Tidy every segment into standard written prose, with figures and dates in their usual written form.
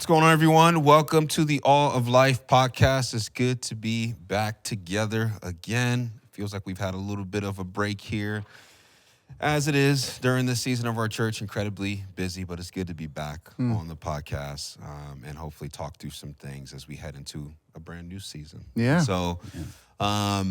What's going on, everyone? Welcome to the All of Life podcast. It's good to be back together again. It feels like we've had a little bit of a break here, as it is during this season of our church. Incredibly busy, but it's good to be back on the podcast and hopefully talk through some things as we head into a brand new season. Yeah. So, I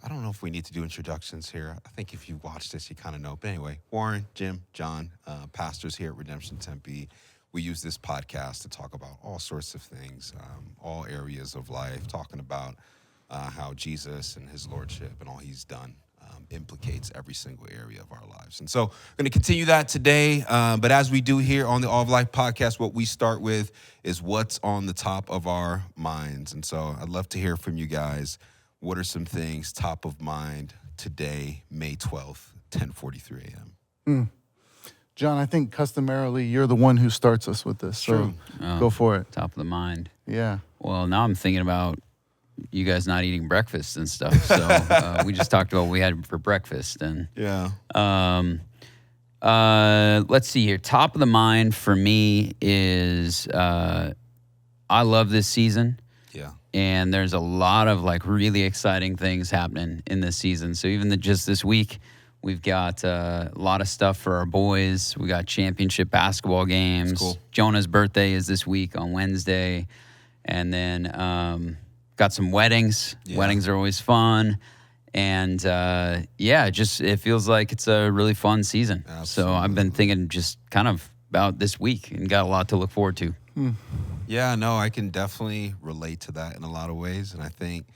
don't know if we need to do introductions here. I think if you watch this, you kind of know. But anyway, Warren, Jim, John, pastors here at Redemption Tempe. We use this podcast to talk about all sorts of things, all areas of life, talking about how Jesus and his lordship and all he's done implicates every single area of our lives. And so I'm going to continue that today. But as we do here on the All of Life podcast, what we start with is what's on the top of our minds. And so I'd love to hear from you guys. What are some things top of mind today, May 12th, 10:43 a.m.? John, I think customarily you're the one who starts us with this, so go for it. Top of the mind. Yeah. Well, now I'm thinking about you guys not eating breakfast and stuff. So we just talked about what we had for breakfast. And let's see here. Top of the mind for me is I love this season. Yeah. And there's a lot of like really exciting things happening in this season. So even just this week, we've got a lot of stuff for our boys. We got championship basketball games. That's cool. Jonah's birthday is this week on Wednesday. And then got some weddings. Yeah. Weddings are always fun. And it feels like it's a really fun season. Absolutely. So I've been thinking just kind of about this week and got a lot to look forward to. Yeah, no, I can definitely relate to that in a lot of ways. And I think,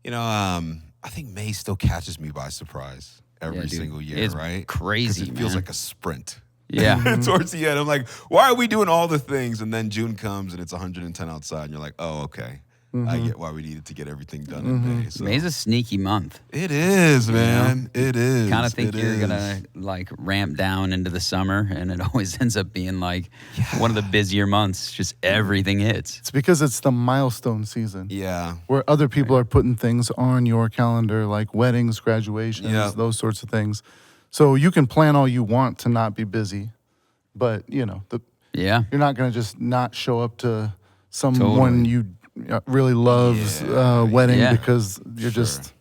I think May still catches me by surprise every single year, it's right? Crazy, Because it feels like a sprint. Yeah. Towards the end, I'm like, why are we doing all the things? And then June comes and it's 110 outside, and you're like, oh, okay. I get why we needed to get everything done in May. So. May's a sneaky month. It is, man. It is. Kind of think you're going to like ramp down into the summer, and it always ends up being like one of the busier months. Just everything hits. It's because it's the milestone season. Yeah. Where other people are putting things on your calendar, like weddings, graduations, those sorts of things. So you can plan all you want to not be busy, but, you're not going to just not show up to someone you really loves wedding because you're just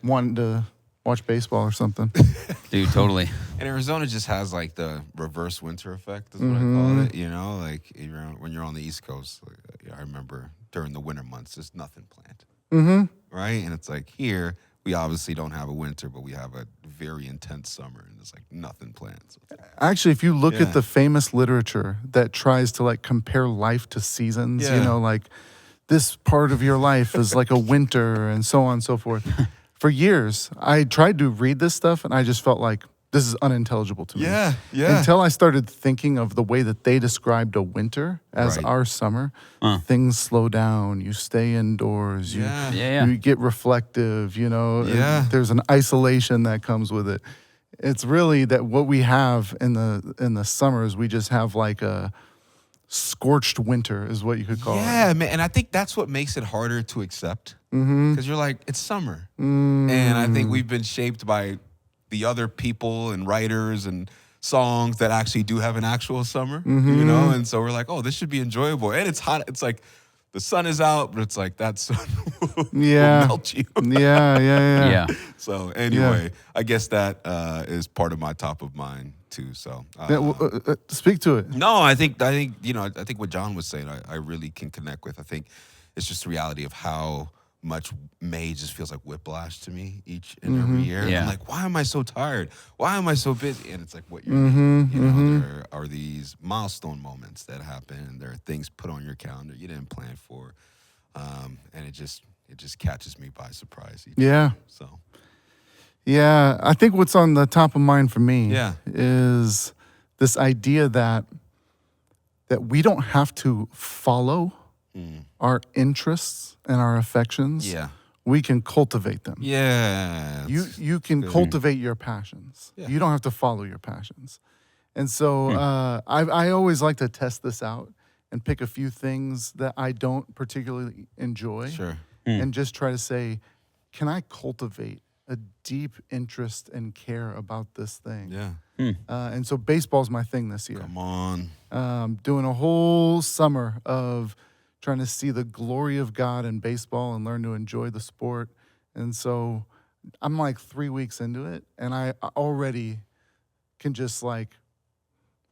wanting to watch baseball or something. Dude, totally. And Arizona just has like the reverse winter effect, is what I call it. Like when you're on the East Coast, I remember during the winter months, there's nothing planned. Right? And it's like here, we obviously don't have a winter, but we have a very intense summer, and there's like nothing planned. So actually, if you look at the famous literature that tries to like compare life to seasons, like this part of your life is like a winter and so on and so forth. For years, I tried to read this stuff and I just felt like this is unintelligible to me. Yeah. Until I started thinking of the way that they described a winter as our summer. Things slow down, you stay indoors, you get reflective, there's an isolation that comes with it. It's really that what we have in the summers, we just have like a scorched winter is what you could call it. Yeah, man, and I think that's what makes it harder to accept. Because you're like, it's summer. And I think we've been shaped by the other people and writers and songs that actually do have an actual summer, And so we're like, oh, this should be enjoyable. And it's hot. It's like the sun is out, but it's like that sun will melt you. Yeah. So anyway, I guess that is part of my top of mind too. So speak to it. No, I think what John was saying, I really can connect with. I think it's just the reality of how much May just feels like whiplash to me each and every year. Yeah. I'm like, why am I so tired? Why am I so busy? And it's like what you're there are these milestone moments that happen. There are things put on your calendar you didn't plan for. And it just catches me by surprise each year. So yeah, I think what's on the top of mind for me is this idea that we don't have to follow our interests and our affections. Yeah. We can cultivate them. Yeah. You can cultivate your passions. Yeah. You don't have to follow your passions. And so I always like to test this out and pick a few things that I don't particularly enjoy. Sure. And just try to say, can I cultivate a deep interest and care about this thing. Yeah. And so baseball's my thing this year. Come on. Doing a whole summer of trying to see the glory of God in baseball and learn to enjoy the sport. And so I'm like 3 weeks into it, and I already can just like,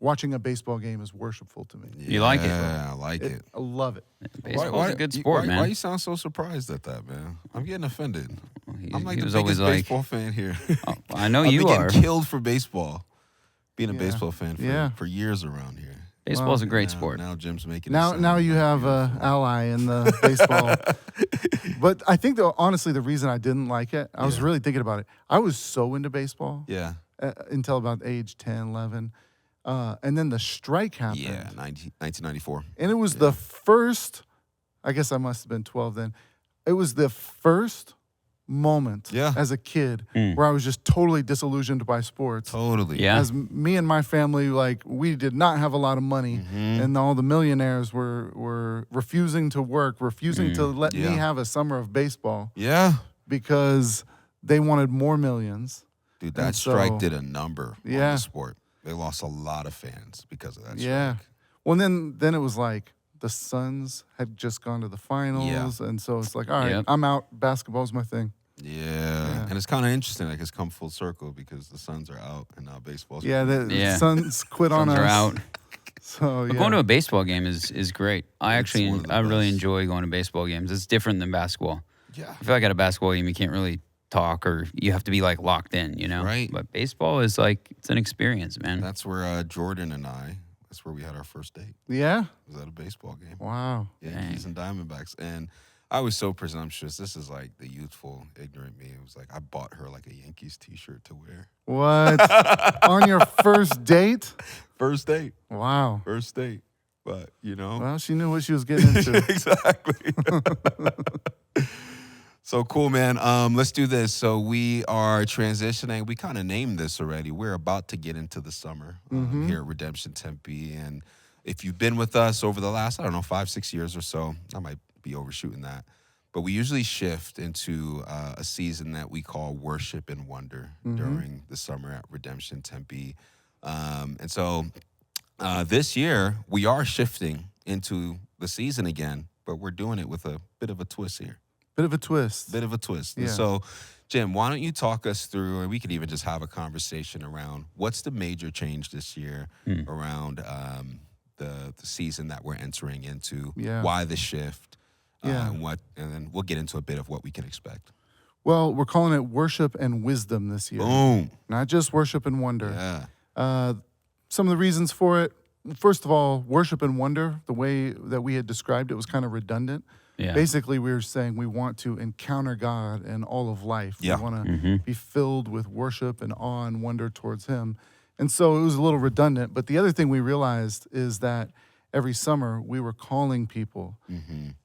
watching a baseball game is worshipful to me. You like it? Yeah, I like it. I love it. Baseball's a good sport, man. Why you sound so surprised at that, man? I'm getting offended. I'm like the was biggest always like, baseball fan here. Oh, I know I've you been are. getting killed for baseball. Being a baseball fan for years around here. Baseball's a great sport. Now Jim's making now you have an ally in the baseball. But I think, honestly, the reason I didn't like it, I was really thinking about it. I was so into baseball until about age 10, 11. And then the strike happened. Yeah, 1994. And it was the first, I guess I must have been 12 then. It was the first moment as a kid where I was just totally disillusioned by sports. Totally. Yeah. As me and my family, like, we did not have a lot of money, and all the millionaires were refusing to work, refusing to let me have a summer of baseball. Yeah. Because they wanted more millions. Dude, that strike did a number on the sport. They lost a lot of fans because of that strike. Yeah. Well, then it was like the Suns had just gone to the finals, and so it's like, all right, I'm out. Basketball's my thing. Yeah. And it's kind of interesting. Like, it's come full circle because the Suns are out and now baseball's the Suns quit on us. Suns are out. So But going to a baseball game is great. I really enjoy going to baseball games. It's different than basketball. Yeah. I feel like at a basketball game you can't really talk, or you have to be like locked in, you know? Right. But baseball is like, it's an experience, man. That's where Jordan and that's where we had our first date. Yeah? It was at a baseball game. Wow. Yankees and Diamondbacks. And I was so presumptuous. This is like the youthful, ignorant me. It was like I bought her like a Yankees t-shirt to wear. What? On your first date? First date. Wow. First date. But, you know. Well, she knew what she was getting into. Exactly. So cool, man. Let's do this. So we are transitioning. We kind of named this already. We're about to get into the summer here at Redemption Tempe. And if you've been with us over the last, 5-6 years or so, I might be overshooting that. But we usually shift into a season that we call Worship and Wonder during the summer at Redemption Tempe. And so this year, we are shifting into the season again, but we're doing it with a bit of a twist here. Bit of a twist. And so, Jim, why don't you talk us through, and we could even just have a conversation around what's the major change this year around the season that we're entering into, why the shift, and then we'll get into a bit of what we can expect. Well, we're calling it Worship and Wisdom this year. Boom. Not just Worship and Wonder. Yeah. Some of the reasons for it, first of all, Worship and Wonder, the way that we had described it was kind of redundant. Yeah. Basically, we were saying we want to encounter God in all of life. Yeah. We want to be filled with worship and awe and wonder towards Him. And so it was a little redundant. But the other thing we realized is that every summer we were calling people.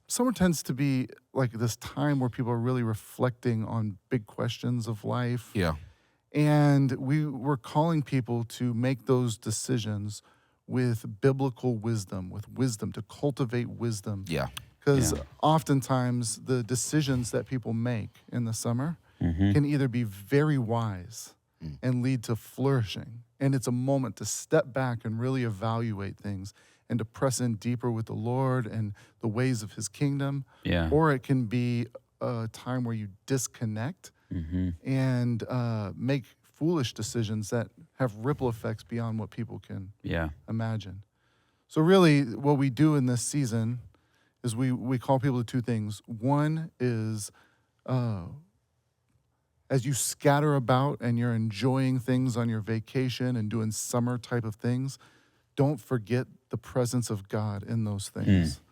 Summer tends to be like this time where people are really reflecting on big questions of life. Yeah. And we were calling people to make those decisions with biblical wisdom, to cultivate wisdom. Yeah. Because oftentimes the decisions that people make in the summer can either be very wise and lead to flourishing. And it's a moment to step back and really evaluate things and to press in deeper with the Lord and the ways of His kingdom. Yeah. Or it can be a time where you disconnect and make foolish decisions that have ripple effects beyond what people can imagine. So really what we do in this season is we call people to two things. One is as you scatter about and you're enjoying things on your vacation and doing summer type of things, don't forget the presence of God in those things.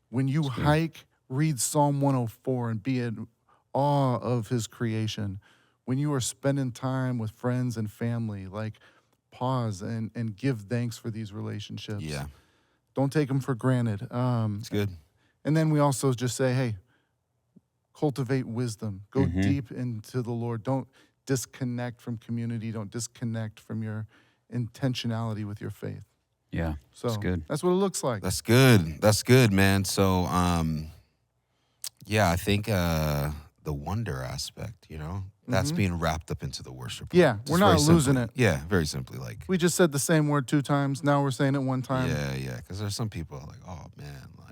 When you hike, read Psalm 104 and be in awe of His creation. When you are spending time with friends and family, like pause and give thanks for these relationships. Yeah. Don't take them for granted. It's good. And then we also just say, hey, cultivate wisdom. Go deep into the Lord. Don't disconnect from community. Don't disconnect from your intentionality with your faith. Yeah, so that's good. That's what it looks like. That's good. That's good, man. So, I think the wonder aspect, that's being wrapped up into the worship. Yeah, we're not losing it. Yeah, very simply. Like, we just said the same word 2 times. Now we're saying it 1 time. Yeah, because there's some people like, oh man, like,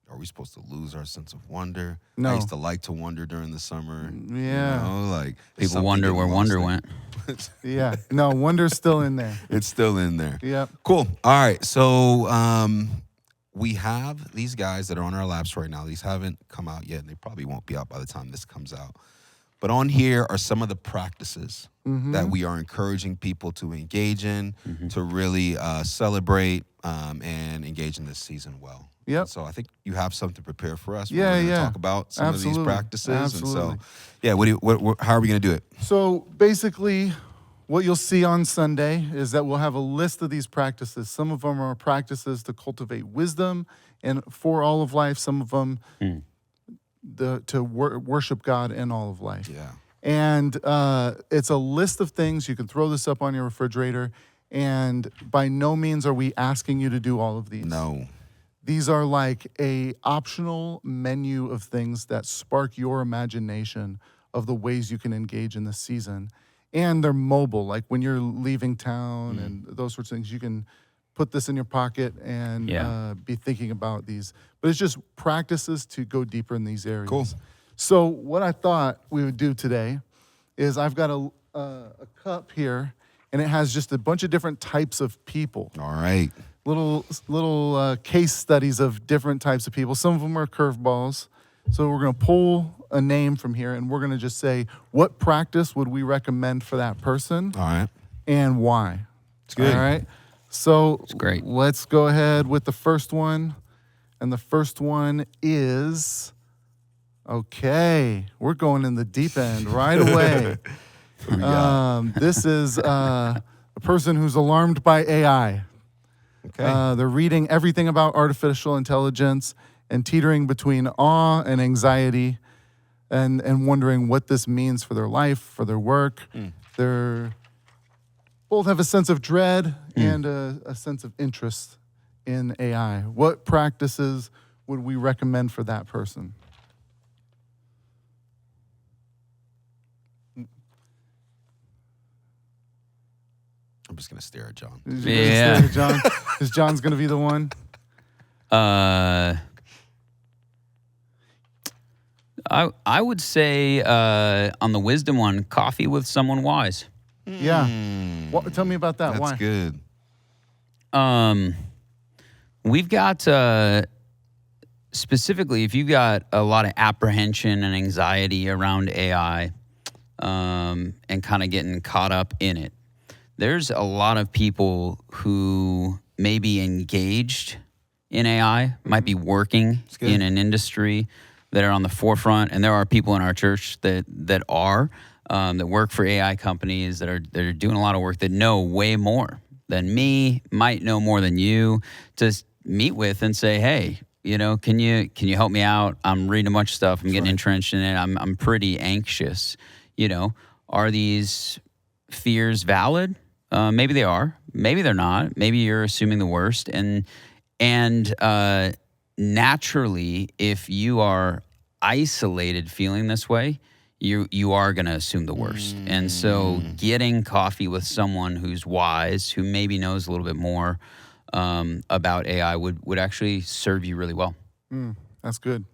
are we supposed to lose our sense of wonder? No. I used to like to wonder during the summer. Yeah. Like people wonder where wonder went. Yeah, no, wonder's still in there. It's still in there. Yep. Cool. All right, so we have these guys that are on our laps right now. These haven't come out yet, and they probably won't be out by the time this comes out. But on here are some of the practices that we are encouraging people to engage in, to really celebrate and engage in this season well. Yep. So I think you have something to prepare for us. Yeah, We're going to talk about some of these practices. Absolutely. And so, yeah, how are we going to do it? So basically, what you'll see on Sunday is that we'll have a list of these practices. Some of them are practices to cultivate wisdom and for all of life. Some of them to worship God in all of life. Yeah. And it's a list of things. You can throw this up on your refrigerator. And by no means are we asking you to do all of these. No. These are like a optional menu of things that spark your imagination of the ways you can engage in this season. And they're mobile, like when you're leaving town and those sorts of things, you can put this in your pocket and be thinking about these. But it's just practices to go deeper in these areas. Cool. So what I thought we would do today is I've got a cup here, and it has just a bunch of different types of people. All right. Little case studies of different types of people. Some of them are curveballs. So we're going to pull a name from here, and we're going to just say, what practice would we recommend for that person? All right. And why? It's good. All right. So It's great. Let's go ahead with the first one. And the first one is, okay, we're going in the deep end right away. This is a person who's alarmed by AI. Okay. They're reading everything about artificial intelligence and teetering between awe and anxiety and wondering what this means for their life, for their work. They're both have a sense of dread and a sense of interest in AI. What practices would we recommend for that person? I'm just going to stare at John. Yeah. John? Is John's going to be the one? I would say on the wisdom one, coffee with someone wise. Yeah. Tell me about that. That's Why? good. We've got specifically, if you've got a lot of apprehension and anxiety around AI and kind of getting caught up in it, there's a lot of people who may be engaged in AI, might be working in an industry that are on the forefront, and there are people in our church that work for AI companies that are doing a lot of work that know way more than me, might know more than you, to meet with and say, hey, can you help me out? I'm reading a bunch of stuff. I'm getting entrenched in it. I'm pretty anxious. Are these fears valid? Maybe they are. Maybe they're not. Maybe you're assuming the worst. And naturally, if you are isolated feeling this way, you are going to assume the worst. And so getting coffee with someone who's wise, who maybe knows a little bit more about AI would actually serve you really well. That's good.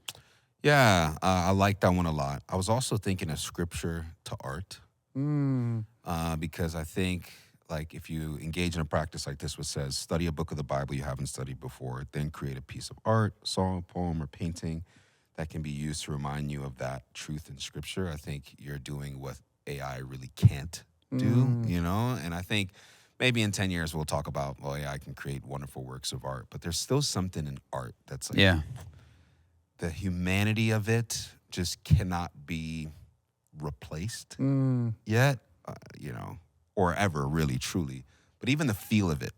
Yeah, I like that one a lot. I was also thinking of scripture to art because I think, like, if you engage in a practice like this, which says study a book of the Bible you haven't studied before, then create a piece of art, song, poem, or painting that can be used to remind you of that truth in scripture. I think you're doing what AI really can't do, And I think maybe in 10 years we'll talk about, AI can create wonderful works of art, but there's still something in art that's like, the humanity of it just cannot be replaced yet, or ever really, truly. But even the feel of it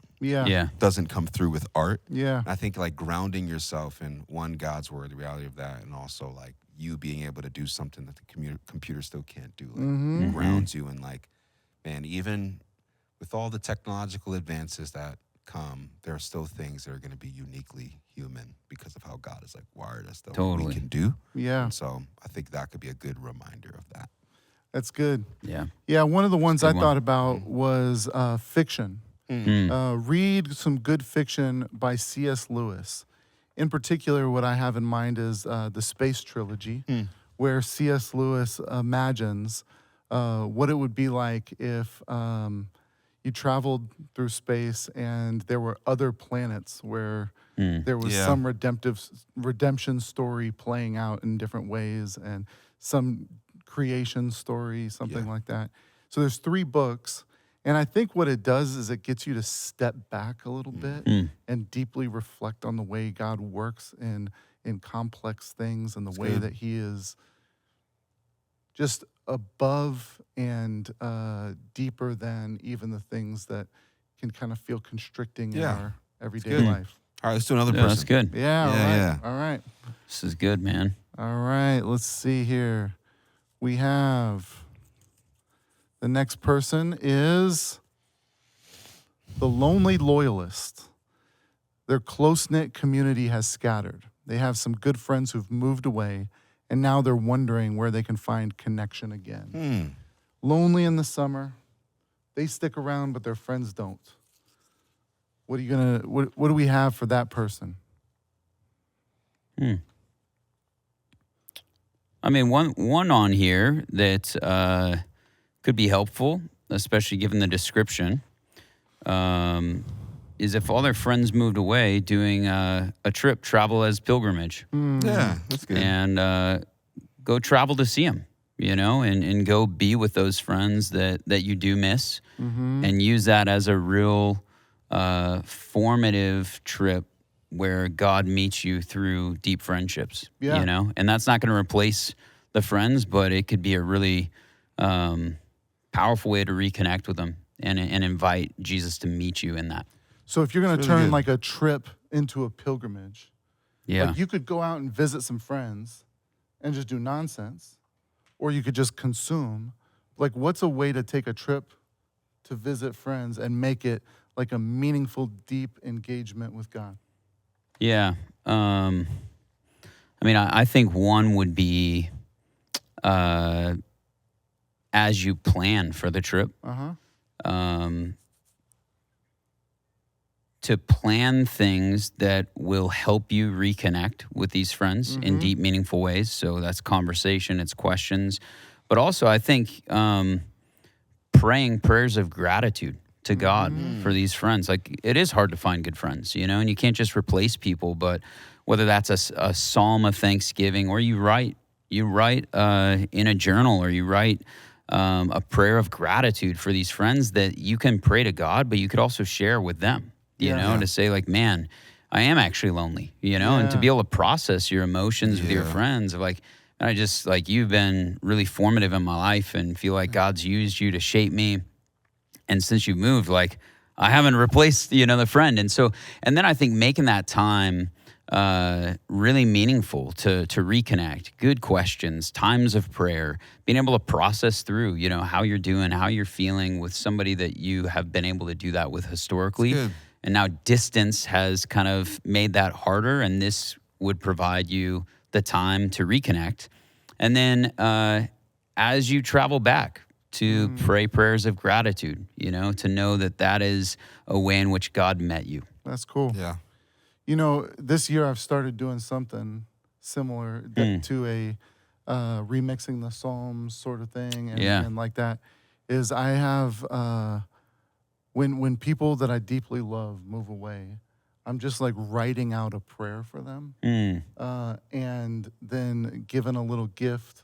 doesn't come through with art. Yeah. I think like grounding yourself in one, God's word, the reality of that, and also like you being able to do something that the computer still can't do, like grounds you in like, man, even with all the technological advances that come, there are still things that are going to be uniquely human because of how God has like wired us that we can do. Yeah. And so I think that could be a good reminder of that. That's good. Yeah. Yeah, one of the ones I thought about was fiction. Read some good fiction by C.S. Lewis. In particular, what I have in mind is the Space Trilogy, where C.S. Lewis imagines what it would be like if you traveled through space and there were other planets where there was some redemption story playing out in different ways, and some creation story, something like that. So there's 3 books, and I think what it does is it gets you to step back a little bit and deeply reflect on the way God works in complex things, and the way that he is just above and deeper than even the things that can kind of feel constricting in our everyday life. All right, let's do another person. That's good. Yeah, all right. This is good, man. All right, let's see here. We have the next person is the lonely loyalist. Their close-knit community has scattered. They have some good friends who've moved away, and now they're wondering where they can find connection again. Lonely in the summer. They stick around, but their friends don't. What do we have for that person? I mean, one on here that could be helpful, especially given the description, is if all their friends moved away, doing a trip, travel as pilgrimage. Yeah, that's good. And go travel to see them, and go be with those friends that you do miss, and use that as a real formative trip where God meets you through deep friendships, and that's not going to replace the friends, but it could be a really powerful way to reconnect with them and invite Jesus to meet you in that. So if you're going to turn like a trip into a pilgrimage, like you could go out and visit some friends and just do nonsense, or you could just consume. Like, what's a way to take a trip to visit friends and make it like a meaningful, deep engagement with God? Yeah. I mean, I think one would be as you plan for the trip, to plan things that will help you reconnect with these friends in deep, meaningful ways. So that's conversation, it's questions. But also, I think praying prayers of gratitude to God for these friends. Like, it is hard to find good friends, and you can't just replace people. But whether that's a psalm of thanksgiving, or you write in a journal, or you write a prayer of gratitude for these friends that you can pray to God, but you could also share with them, to say like, man, I am actually lonely, and to be able to process your emotions with your friends of like, I just like, you've been really formative in my life and feel like God's used you to shape me. And since you moved, like, I haven't replaced, the friend. And then I think making that time really meaningful to reconnect, good questions, times of prayer, being able to process through, how you're doing, how you're feeling with somebody that you have been able to do that with historically. And now distance has kind of made that harder, and this would provide you the time to reconnect. And then as you travel back, to pray prayers of gratitude, to know that is a way in which God met you. That's cool. Yeah. This year I've started doing something similar to a remixing the Psalms sort of thing. And like that is I have, when people that I deeply love move away, I'm just like writing out a prayer for them and then giving a little gift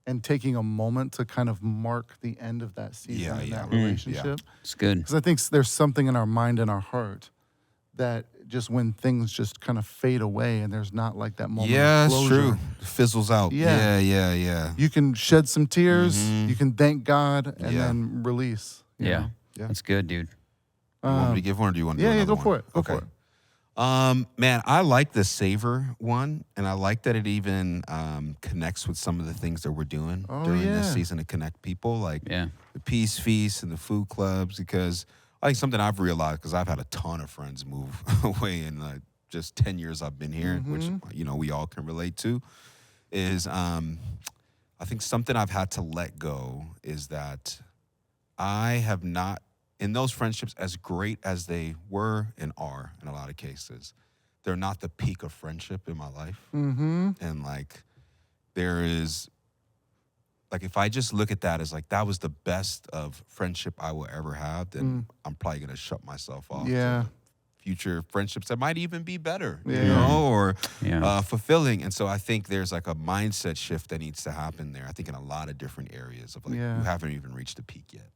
and taking a moment to kind of mark the end of that season and that relationship. It's good. Because I think there's something in our mind and our heart that just when things just kind of fade away and there's not like that moment of closure. It's true. It fizzles out. Yeah. You can shed some tears, you can thank God, and then release. You know? That's good, dude. You want me to give one, or do you want to do another go for it. Go for it. Man, I like the savor one, and I like that it even connects with some of the things that we're doing during this season to connect people, like the Peace Feast and the food clubs, because I think something I've realized, because I've had a ton of friends move away in just 10 years I've been here, which, we all can relate to, is I think something I've had to let go is that I have not, in those friendships, as great as they were and are in a lot of cases, they're not the peak of friendship in my life. Mm-hmm. And like, there is, like, if I just look at that as like, that was the best of friendship I will ever have, then I'm probably going to shut myself off to future friendships that might even be better, you know, or fulfilling. And so I think there's like a mindset shift that needs to happen there. I think in a lot of different areas of like, you haven't even reached the peak yet.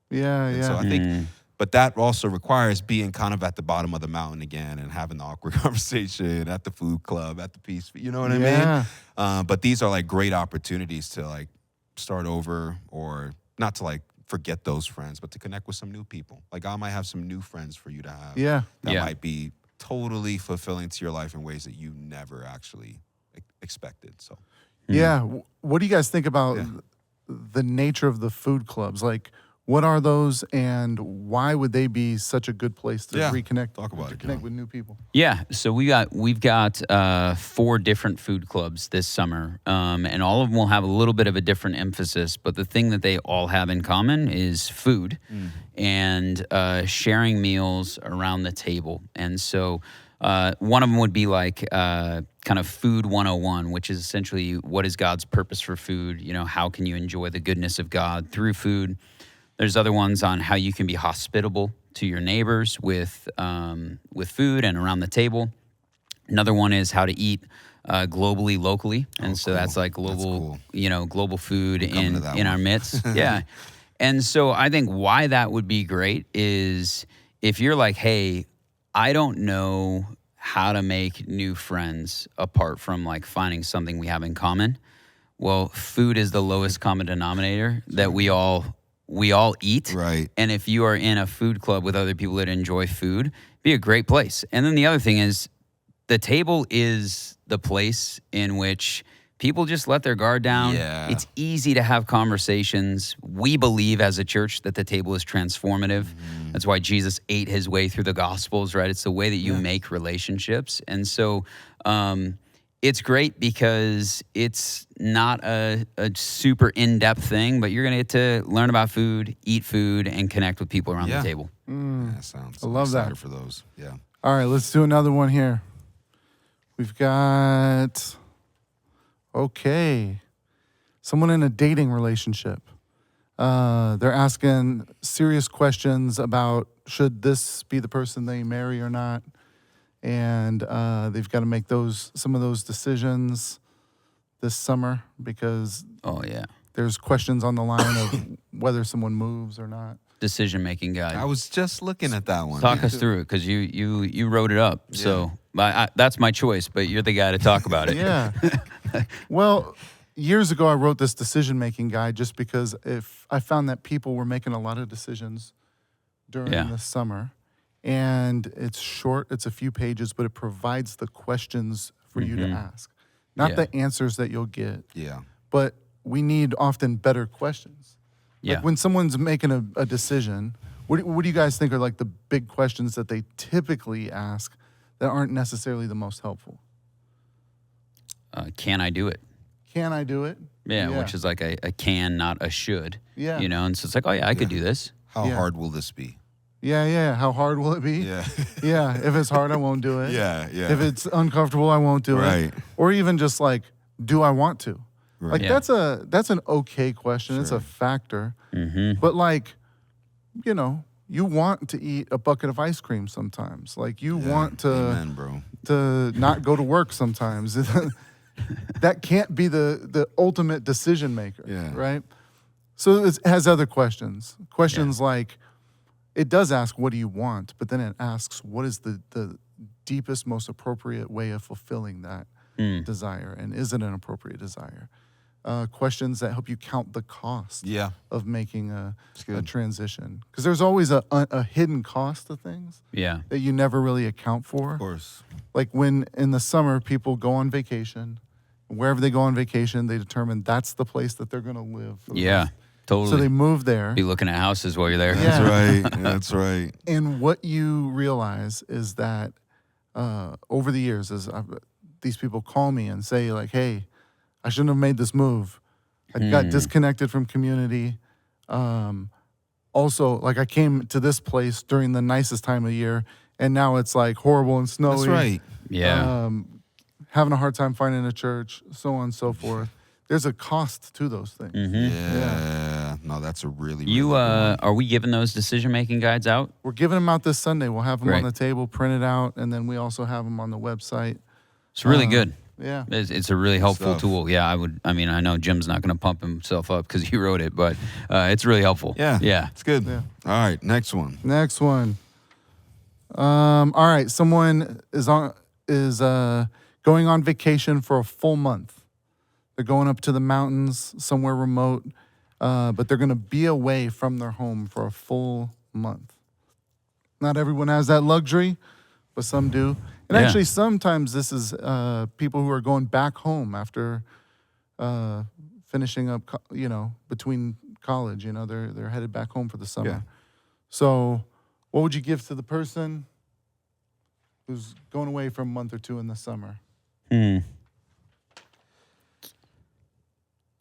So I think, but that also requires being kind of at the bottom of the mountain again and having the awkward conversation at the food club, at the peace, you know what I mean? But these are like great opportunities to like start over, or not to like forget those friends, but to connect with some new people. Like God might have some new friends for you to have. That might be totally fulfilling to your life in ways that you never actually expected. So, what do you guys think about the nature of the food clubs? Like, what are those, and why would they be such a good place to reconnect? Talk about it, connect with new people. Yeah, so we've got 4 different food clubs this summer, and all of them will have a little bit of a different emphasis. But the thing that they all have in common is food and sharing meals around the table. And so one of them would be like kind of food 101, which is essentially what is God's purpose for food? You know, how can you enjoy the goodness of God through food? There's other ones on how you can be hospitable to your neighbors with food and around the table. Another one is how to eat globally, locally, and so that's like global, global food in our midst. And so I think why that would be great is if you're like, hey, I don't know how to make new friends apart from like finding something we have in common. Well, food is the lowest common denominator that we all eat. Right. And if you are in a food club with other people that enjoy food, be a great place. And then the other thing is the table is the place in which people just let their guard down. Yeah. It's easy to have conversations. We believe as a church that the table is transformative. That's why Jesus ate his way through the Gospels, right? It's the way that you make relationships. And so it's great because it's not a super in-depth thing, but you're going to get to learn about food, eat food, and connect with people around the table. That sounds. I love that. For those, All right, let's do another one here. We've got, someone in a dating relationship. They're asking serious questions about should this be the person they marry or not. And they've got to make some of those decisions this summer because there's questions on the line of whether someone moves or not. Decision-making guide. I was just looking at that one. Talk us through it because you wrote it up. Yeah. So that's my choice, but you're the guy to talk about it. Yeah. Well, years ago, I wrote this decision-making guide just because if I found that people were making a lot of decisions during the summer. And it's short, it's a few pages, but it provides the questions for you to ask. Not the answers that you'll get. Yeah. But we need often better questions. Yeah. Like when someone's making a decision, what do you guys think are like the big questions that they typically ask that aren't necessarily the most helpful? Can I do it? Can I do it? Yeah, which is like a can, not a should. Yeah. You know, and so it's like, I could do this. How hard will this be? Yeah. How hard will it be? Yeah. Yeah. If it's hard, I won't do it. Yeah. If it's uncomfortable, I won't do it. Or even just like, do I want to? Like that's an okay question. Sure. It's a factor. But like, you want to eat a bucket of ice cream sometimes. Like you want to not go to work sometimes. That can't be the ultimate decision maker. Right? So it has other questions. Questions like, it does ask, what do you want? But then it asks, what is the deepest, most appropriate way of fulfilling that desire? And is it an appropriate desire? Questions that help you count the cost of making a transition. Because there's always a hidden cost to things that you never really account for. Of course. Like when in the summer, people go on vacation. Wherever they go on vacation, they determine that's the place that they're going to live. Totally. So they move there. Be looking at houses while you're there. Yeah. That's right. And what you realize is that over the years, these people call me and say like, hey, I shouldn't have made this move. I got disconnected from community. Also, like I came to this place during the nicest time of year, and now it's like horrible and snowy. That's right. Yeah. Having a hard time finding a church, so on and so forth. There's a cost to those things. Yeah. No, that's a really, You really good one. are we giving those decision-making guides out? We're giving them out this Sunday. We'll have them Great. on the table, printed out, and then we also have them on the website. It's really good. Yeah. It's a really helpful stuff. tool. Yeah, I know Jim's not going to pump himself up because he wrote it, but it's really helpful. Yeah. Yeah. It's good. Yeah. All right, next one. Next one. All right. Someone is going on vacation for a full month. They're going up to the mountains somewhere remote, but they're going to be away from their home for a full month. Not everyone has that luxury, but some do. And actually, sometimes this is people who are going back home after finishing up, between college. They're headed back home for the summer. Yeah. So, what would you give to the person who's going away for a month or two in the summer?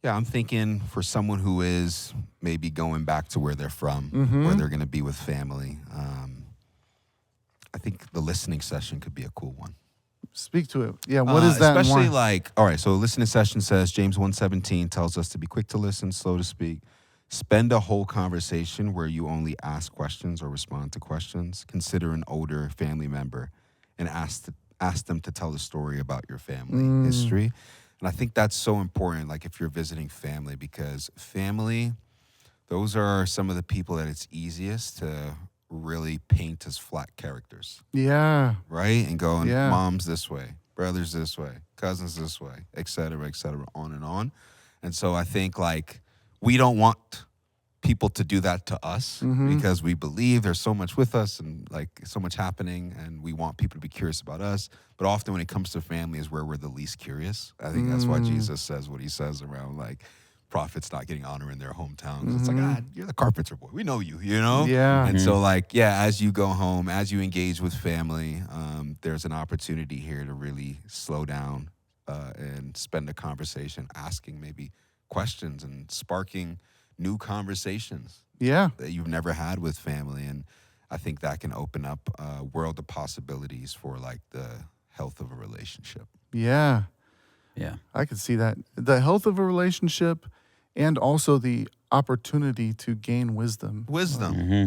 Yeah, I'm thinking for someone who is maybe going back to where they're from, where they're going to be with family. I think the listening session could be a cool one. Speak to it. Yeah, what is that? Especially and why? all right, so the listening session says, James 1:17 tells us to be quick to listen, slow to speak. Spend a whole conversation where you only ask questions or respond to questions. Consider an older family member and ask them to tell the story about your family history. And I think that's so important, like if you're visiting family, because family, those are some of the people that it's easiest to really paint as flat characters. Yeah. Right? And going, Yeah. mom's this way, brother's this way, cousins this way, et cetera, on and on. And so I think like we don't want people to do that to us because we believe there's so much with us and like so much happening and we want people to be curious about us. But often when it comes to family is where we're the least curious. I think that's why Jesus says what he says around like prophets not getting honor in their hometown. 'Cause it's like, you're the carpenter boy. We know you, Yeah. And so like, as you go home, as you engage with family, there's an opportunity here to really slow down and spend a conversation asking maybe questions and sparking new conversations Yeah. that you've never had with family. And I think that can open up a world of possibilities for like the health of a relationship. Yeah. Yeah. I could see that. The health of a relationship and also the opportunity to gain wisdom.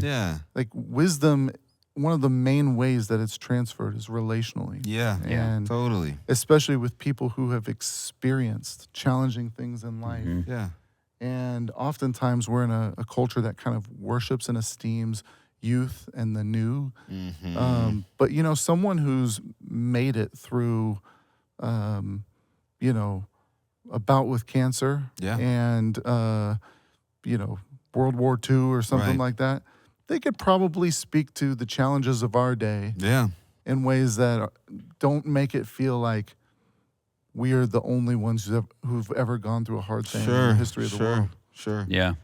Yeah. Like wisdom, one of the main ways that it's transferred is relationally. Yeah. And Totally. especially with people who have experienced challenging things in life. Yeah. And oftentimes we're in a culture that kind of worships and esteems youth and the new. But, someone who's made it through, a bout with cancer and, World War II or something like that, they could probably speak to the challenges of our day in ways that don't make it feel like we are the only ones who've ever gone through a hard thing in the history of the world. Sure. Yeah.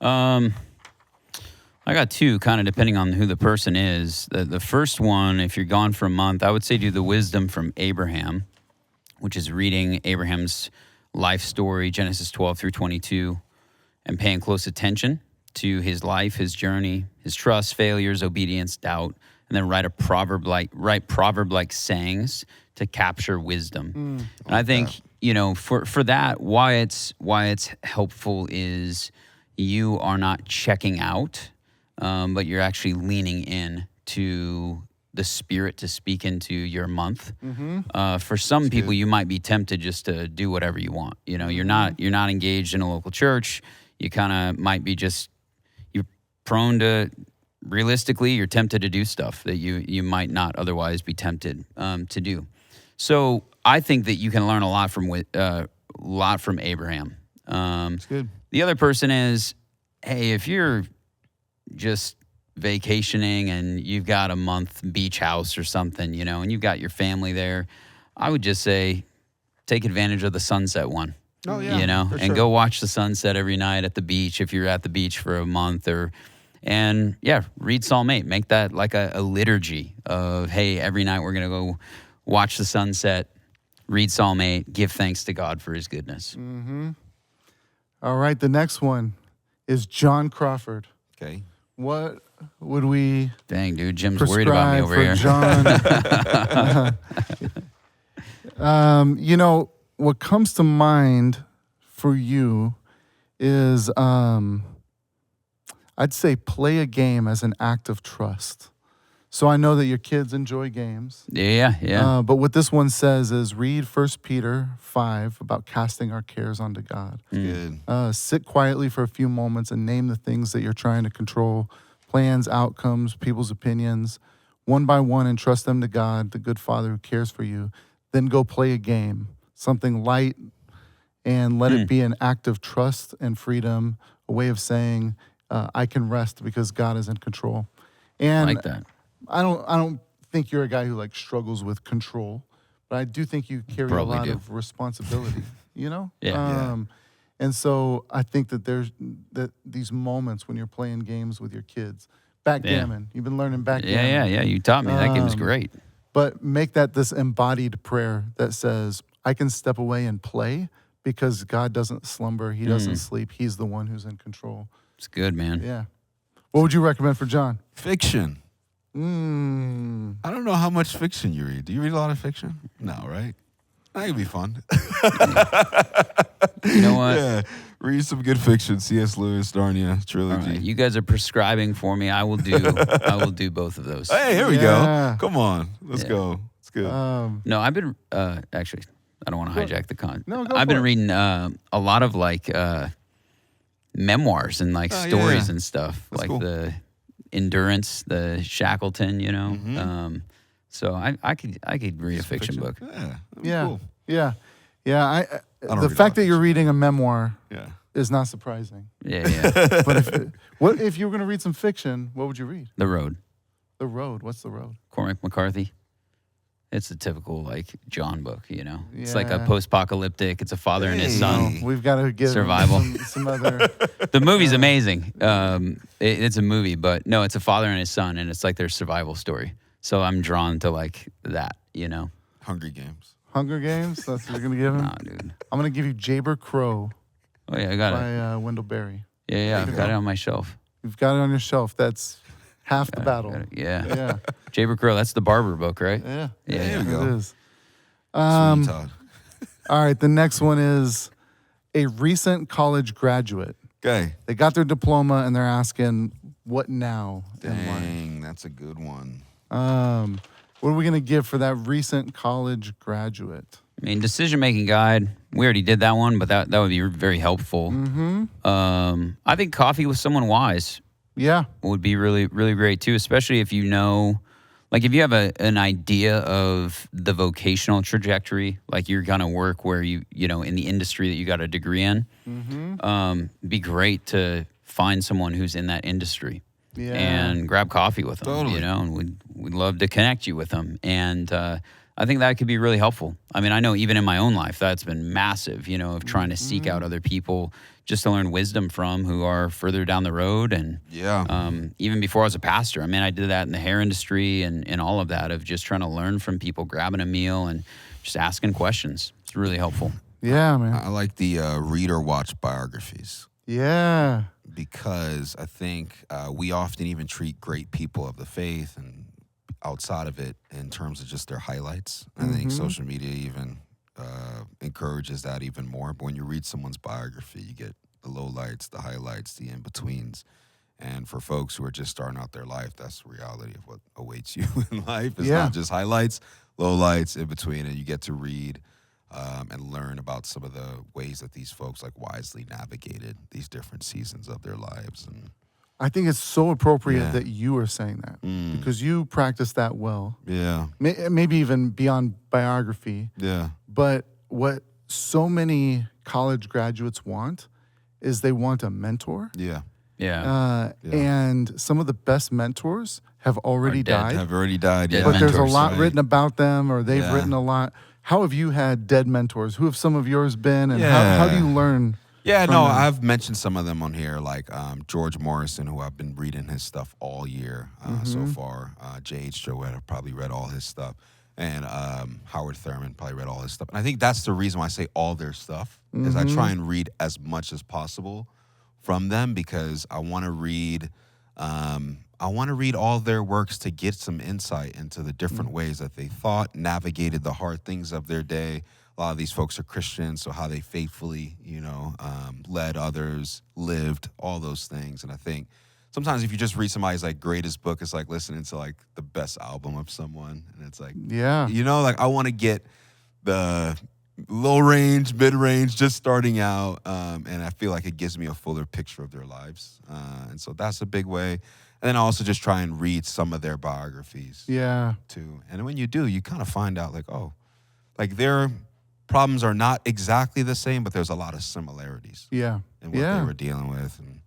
I got two, kind of depending on who the person is. The first one, if you're gone for a month, I would say do the wisdom from Abraham, which is reading Abraham's life story, Genesis 12 through 22, and paying close attention to his life, his journey, his trust, failures, obedience, doubt, and then write proverb-like sayings to capture wisdom. And I think, for that, why it's helpful is you are not checking out, but you're actually leaning in to the Spirit to speak into your month. For some people, you might be tempted just to do whatever you want. You're not engaged in a local church. You kind of might be you're prone to, realistically, you're tempted to do stuff that you might not otherwise be tempted to do. So I think that you can learn a lot from Abraham. That's good. The other person is, hey, if you're just vacationing and you've got a month beach house or something, and you've got your family there, I would just say take advantage of the sunset one. Oh, yeah. And go watch the sunset every night at the beach if you're at the beach for a month read Psalm 8. Make that like a liturgy of, hey, every night we're going to go watch the sunset, read Psalm 8, give thanks to God for his goodness. Mm-hmm. All right, the next one is John Crawford. Okay. What would we Dang, dude, Jim's worried about me over here. John? What comes to mind for you is, I'd say play a game as an act of trust. So I know that your kids enjoy games. Yeah. But what this one says is read 1 Peter 5 about casting our cares onto God. Good. Sit quietly for a few moments and name the things that you're trying to control, plans, outcomes, people's opinions, one by one, and trust them to God, the good Father who cares for you. Then go play a game, something light, and let it be an act of trust and freedom, a way of saying, I can rest because God is in control. And I like that. I don't think you're a guy who like struggles with control, but I do think you carry a lot of responsibility, Yeah. And so I think that there's these moments when you're playing games with your kids. Backgammon. You've been learning backgammon. Yeah. You taught me. That game was great. But make that this embodied prayer that says, I can step away and play because God doesn't slumber. He doesn't sleep. He's the one who's in control. It's good, man. Yeah. What would you recommend for John? Fiction. I don't know how much fiction you read. Do you read a lot of fiction? No, right? That could be fun. You know what? Yeah. Read some good fiction. C.S. Lewis, Narnia trilogy. Right, you guys are prescribing for me. I will do both of those. Hey, here we go. Come on. Let's go. It's good. No, I've been actually, I don't want to hijack the con. No, go I've for been it. reading a lot of like memoirs and like stories and stuff. That's like cool. the Endurance, the Shackleton, So I could read a fiction book. Yeah. Yeah. Cool. Yeah. don't The read a fact lot that of you're reading a memoir Yeah. is not surprising. Yeah. But if you were going to read some fiction, what would you read? The Road, The Road. What's The Road? Cormac McCarthy. It's a typical like John book, It's like a Yeah. post-apocalyptic. It's a father and his son. We've got to give Survival. some other. The movie's amazing. It's a movie, but no, it's a father and his son, and it's like their survival story. So I'm drawn to like that, Hungry Games. Hunger Games. That's what you're going to give him. Nah, dude. I'm going to give you Jaber Crow Oh yeah, I got it. by Wendell Berry. Yeah, I've got it on my shelf. You've got it on your shelf. That's half the Got battle. it. Yeah. Yeah. Jaber Crow, that's the barber book, right? Yeah. There we It go. is. Sweet Todd. All right. The next one is a recent college graduate. Okay. They got their diploma and they're asking, what now in life? Dang, that's a good one. What are we going to give for that recent college graduate? I mean, decision-making guide, we already did that one, but that would be very helpful. I think coffee with someone wise Yeah. would be really, really great too, especially if you know, like if you have an idea of the vocational trajectory, like you're going to work where in the industry that you got a degree in, be great to find someone who's in that industry Yeah. and grab coffee with them, Totally. and we'd love to connect you with them. And I think that could be really helpful. I mean, I know even in my own life, that's been massive, of trying to seek out other people just to learn wisdom from who are further down the road. And even before I was a pastor, I mean, I did that in the hair industry and all of that, of just trying to learn from people, grabbing a meal and just asking questions. It's really helpful. Yeah, man. I like the read or watch biographies Yeah. because I think we often even treat great people of the faith and outside of it in terms of just their highlights. I think social media even encourages that even more. But when you read someone's biography, you get the lowlights, the highlights, the in-betweens. And for folks who are just starting out their life, that's the reality of what awaits you in life. It's not just highlights, lowlights, in-between, and you get to read and learn about some of the ways that these folks like wisely navigated these different seasons of their lives. And I think it's so appropriate that you are saying that because you practice that well. yeah, Maybe even beyond biography. yeah, But what so many college graduates want is they want a mentor. yeah. And some of the best mentors have already died. Have already died. Yeah. But there's a mentors, lot right. written about them, or they've written a lot. How have you had dead mentors? Who have some of yours been, and how do you learn? Yeah, from no, them? I've mentioned some of them on here, like George Morrison, who I've been reading his stuff all year so far. J.H. Jowett, I've probably read all his stuff. and Howard Thurman, probably read all his stuff. And I think that's the reason why I say all their stuff, is I try and read as much as possible from them, because I want to read all their works to get some insight into the different ways that they thought, navigated the hard things of their day. A lot of these folks are Christians, so how they faithfully, led others, lived, all those things. And I think sometimes if you just read somebody's like greatest book, it's like listening to like the best album of someone. And it's like, I want to get the low range, mid range, just starting out. And I feel like it gives me a fuller picture of their lives. And so that's a big way. And then I also just try and read some of their biographies. Yeah. Too. And when you do, you kind of find out like, oh, like their problems are not exactly the same, but there's a lot of similarities. Yeah. In what they were dealing with. And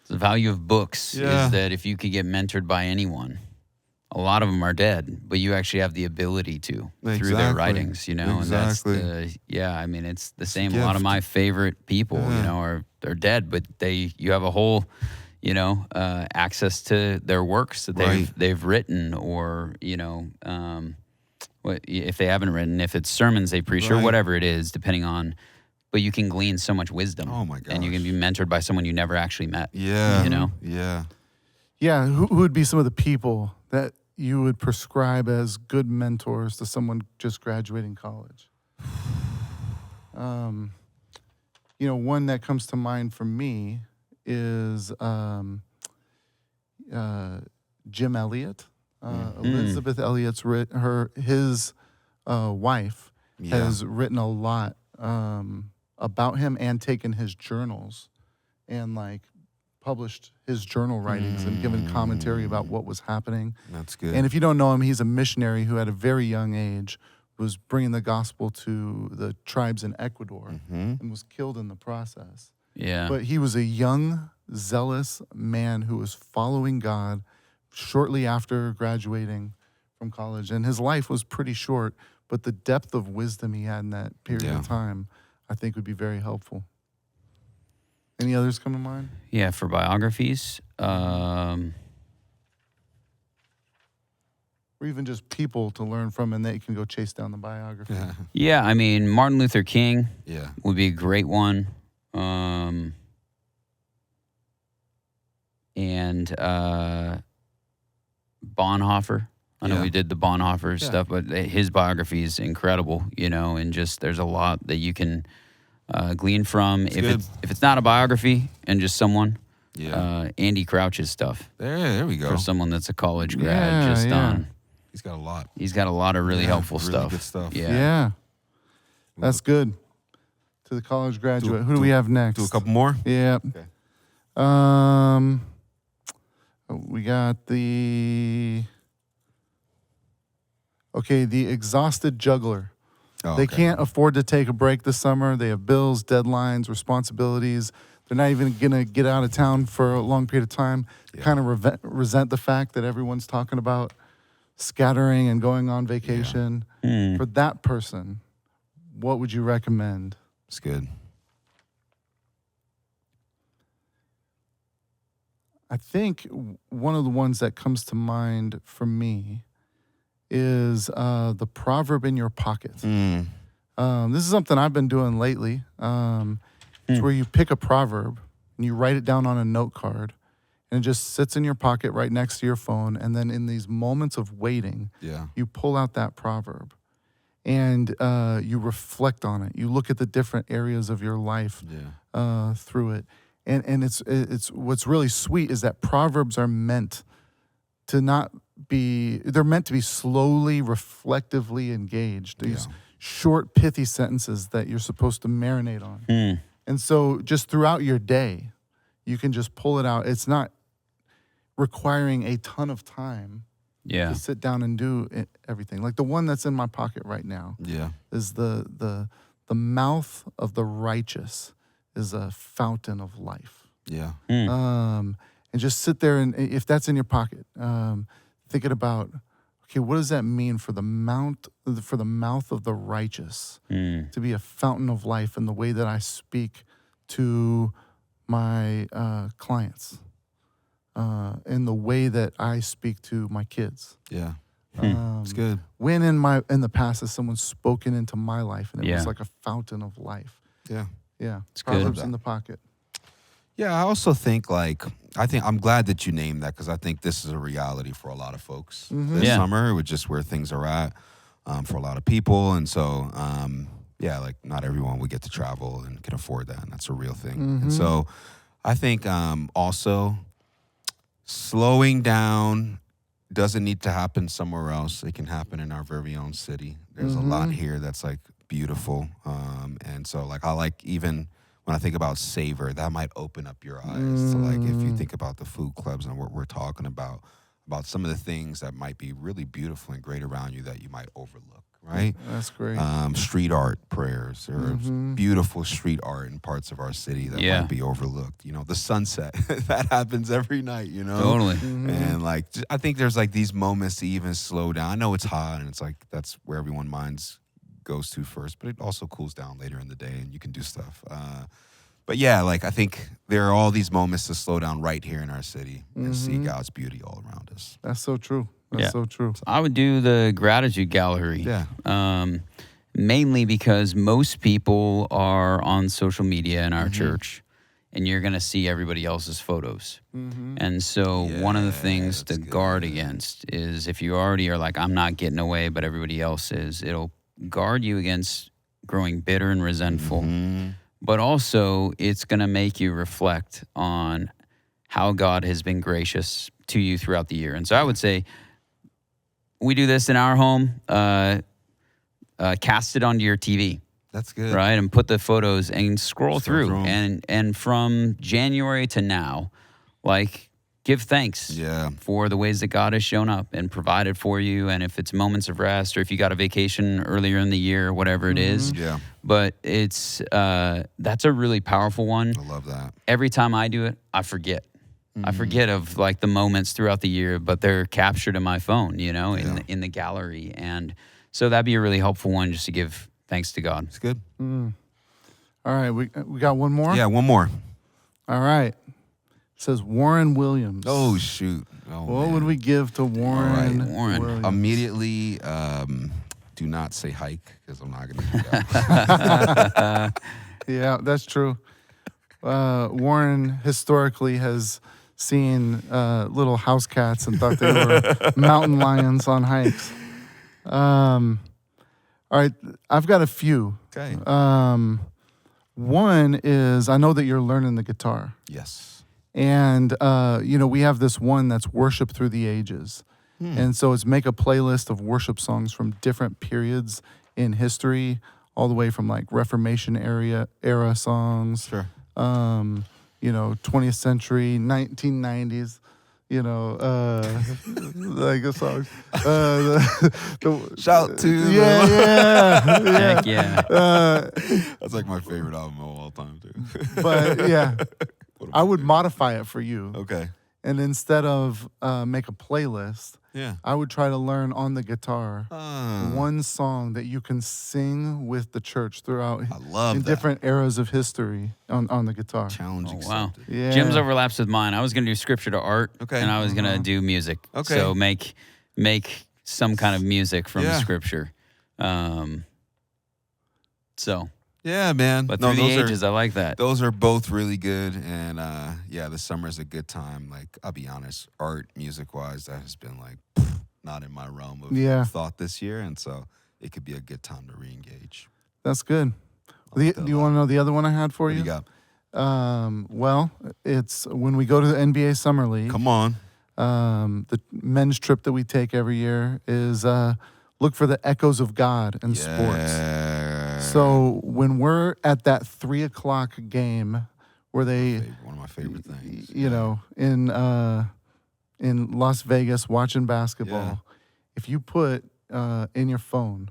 the value of books is that if you could get mentored by anyone, a lot of them are dead, but you actually have the ability to through their writings, And that's it's the same. A lot of my favorite people, they're dead, but you have a whole, access to their works that they've written, or, if they haven't written, if it's sermons they preach or whatever it is, depending on. But you can glean so much wisdom. Oh my gosh. And you can be mentored by someone you never actually met. Yeah. Yeah. Yeah. Who would be some of the people that you would prescribe as good mentors to someone just graduating college? One that comes to mind for me is Jim Elliot. Elizabeth Elliot's his wife has written a lot about him, and taken his journals and like published his journal writings and given commentary about what was happening. That's good. And if you don't know him, he's a missionary who at a very young age was bringing the gospel to the tribes in Ecuador and was killed in the process. Yeah. But he was a young, zealous man who was following God shortly after graduating from college. And his life was pretty short, but the depth of wisdom he had in that period of time, I think, would be very helpful. Any others come to mind? Yeah, for biographies. Or even just people to learn from, and they can go chase down the biography. Yeah, Martin Luther King would be a great one. And Bonhoeffer. I know we did the Bonhoeffer stuff, but his biography is incredible, and just there's a lot that you can glean from. If it's not a biography and just someone, Andy Crouch's stuff. There we go. For someone that's a college grad done. He's got a lot. He's got a lot of really helpful really stuff. Good stuff. Yeah. That's good. To the college graduate. Who do we have next? Do a couple more? Yeah. Okay. We got the exhausted juggler. They can't afford to take a break this summer. They have bills, deadlines, responsibilities. They're not even going to get out of town for a long period of time. They kind of resent the fact that everyone's talking about scattering and going on vacation. For that person, what would you recommend? It's good. I think one of the ones that comes to mind for me is the proverb in your pocket. This is something I've been doing lately. It's where you pick a proverb and you write it down on a note card, and it just sits in your pocket right next to your phone. And then in these moments of waiting, you pull out that proverb and you reflect on it. You look at the different areas of your life through it. And it's what's really sweet is that proverbs are meant to they're meant to be slowly, reflectively engaged. These short, pithy sentences that you're supposed to marinate on. And so just throughout your day, you can just pull it out. It's not requiring a ton of time to sit down and do everything. Like the one that's in my pocket right now is the mouth of the righteous is a fountain of life. And just sit there, and if that's in your pocket, thinking about, okay, what does that mean for the mouth of the righteous to be a fountain of life in the way that I speak to my clients, in the way that I speak to my kids. It's good. When in the past has someone spoken into my life and it was like a fountain of life. Yeah. Yeah. It's Proverbs good. in the pocket. Yeah, I also think I'm glad that you named that because I think this is a reality for a lot of folks this summer, with just where things are at for a lot of people. And so, like not everyone would get to travel and can afford that. And that's a real thing. And so I think also slowing down doesn't need to happen somewhere else. It can happen in our very own city. There's a lot here that's like beautiful. And so like I like even when I think about savor, that might open up your eyes to like if you think about the food clubs and what we're talking about some of the things that might be really beautiful and great around you that you might overlook, right? That's great. Street art prayers. There is beautiful street art in parts of our city that might be overlooked. You know, the sunset, that happens every night, you know? Totally. And like, I think there's like these moments to even slow down. I know it's hot and it's like, that's where everyone's minds goes to first, but it also cools down later in the day and you can do stuff. But yeah, like I think there are all these moments to slow down right here in our city and see God's beauty all around us. That's so true. That's so true. I would do the gratitude gallery. Yeah. Mainly because most people are on social media in our church and you're going to see everybody else's photos. And so one of the things to guard against is if you already are like, I'm not getting away, but everybody else is, it'll guard you against growing bitter and resentful. But also it's going to make you reflect on how God has been gracious to you throughout the year. And so I would say we do this in our home, cast it onto your TV. That's good. Right? And put the photos and scroll through. And from January to now, like, give thanks for the ways that God has shown up and provided for you. And if it's moments of rest or if you got a vacation earlier in the year, whatever it is. Yeah. But it's that's a really powerful one. I love that. Every time I do it, I forget. I forget of like the moments throughout the year, but they're captured in my phone, you know, in the gallery. And so that'd be a really helpful one just to give thanks to God. It's good. All right, we got one more? Yeah, one more. All right. It says Warren Williams. Oh, shoot. What would we give to Warren Williams? Immediately, do not say hike because I'm not going to do that. Yeah, that's true. Warren historically has seen little house cats and thought they were mountain lions on hikes. All right, I've got a few. Okay. One is I know that you're learning the guitar. Yes. And, we have this one that's worship through the ages. And so it's make a playlist of worship songs from different periods in history, all the way from like Reformation era songs. Sure. 20th century, 1990s, like a song. Shout to Heck yeah. That's like my favorite album of all time, too. But yeah, I would modify it for you. Okay. And instead of make a playlist, I would try to learn on the guitar one song that you can sing with the church throughout different eras of history on the guitar. Challenge accepted. Wow. Yeah. Jim's overlaps with mine. I was going to do scripture to art, and I was going to do music. Okay. So make some kind of music from the scripture. Yeah, man. But through the ages, I like that. Those are both really good. And the summer's a good time. Like, I'll be honest, art, music-wise, that has been like not in my realm of thought this year. And so it could be a good time to re-engage. That's good. Do you want to know the other one I had for you? What do you got? Well, it's when we go to the NBA Summer League. Come on. The men's trip that we take every year is look for the echoes of God in sports. So when we're at that 3:00 game where one of my favorite things. In Las Vegas watching basketball, if you put in your phone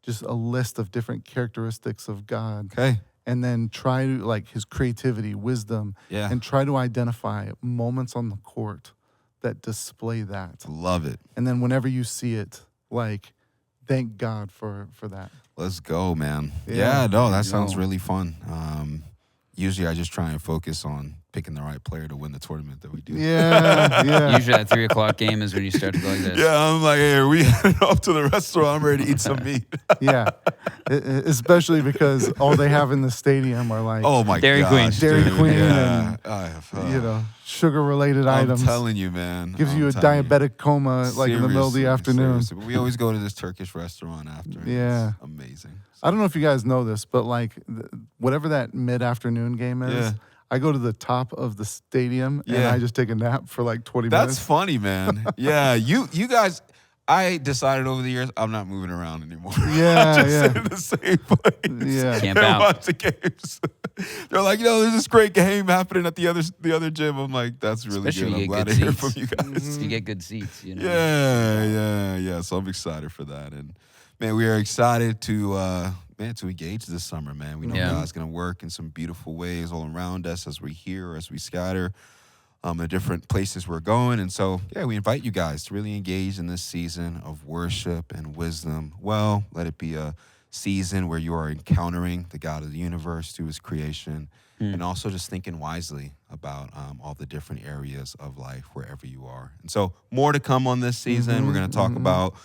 just a list of different characteristics of God. Okay. And then try to, like, his creativity, wisdom, and try to identify moments on the court that display that. Love it. And then whenever you see it, like, thank God for that. Let's go, man. Yeah, no, that sounds really fun. Usually I just try and focus on picking the right player to win the tournament that we do. Yeah. Usually that 3:00 game is when you start to go like this. Yeah, I'm like, hey, are we heading off to the restaurant? I'm ready to eat some meat. Yeah, especially because all they have in the stadium are like, oh my Dairy Queen, yeah. and sugar-related items. I'm telling you, man. Gives you a diabetic coma like in the middle of the afternoon. Seriously. We always go to this Turkish restaurant after. Yeah, it's amazing. I don't know if you guys know this, but like whatever that mid-afternoon game is. I go to the top of the stadium and I just take a nap for like 20 minutes. That's funny, man. Yeah, you guys, I decided over the years I'm not moving around anymore. Yeah, I just sit in the same place. Yeah, camp and out. watch the games. They're like, there's this great game happening at the other gym. I'm like, that's really Especially good. I'm glad to hear from you guys. You get good seats, you know. Yeah. So I'm excited for that, and man, we are excited to engage this summer, man. We know God's going to work in some beautiful ways all around us as we hear, as we scatter the different places we're going. And so, we invite you guys to really engage in this season of worship and wisdom. Well, let it be a season where you are encountering the God of the universe through his creation and also just thinking wisely about all the different areas of life wherever you are. And so more to come on this season. We're going to talk about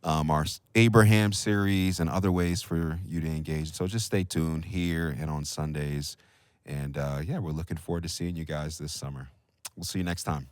our Abraham series and other ways for you to engage. So just stay tuned here and on Sundays. And we're looking forward to seeing you guys this summer. We'll see you next time.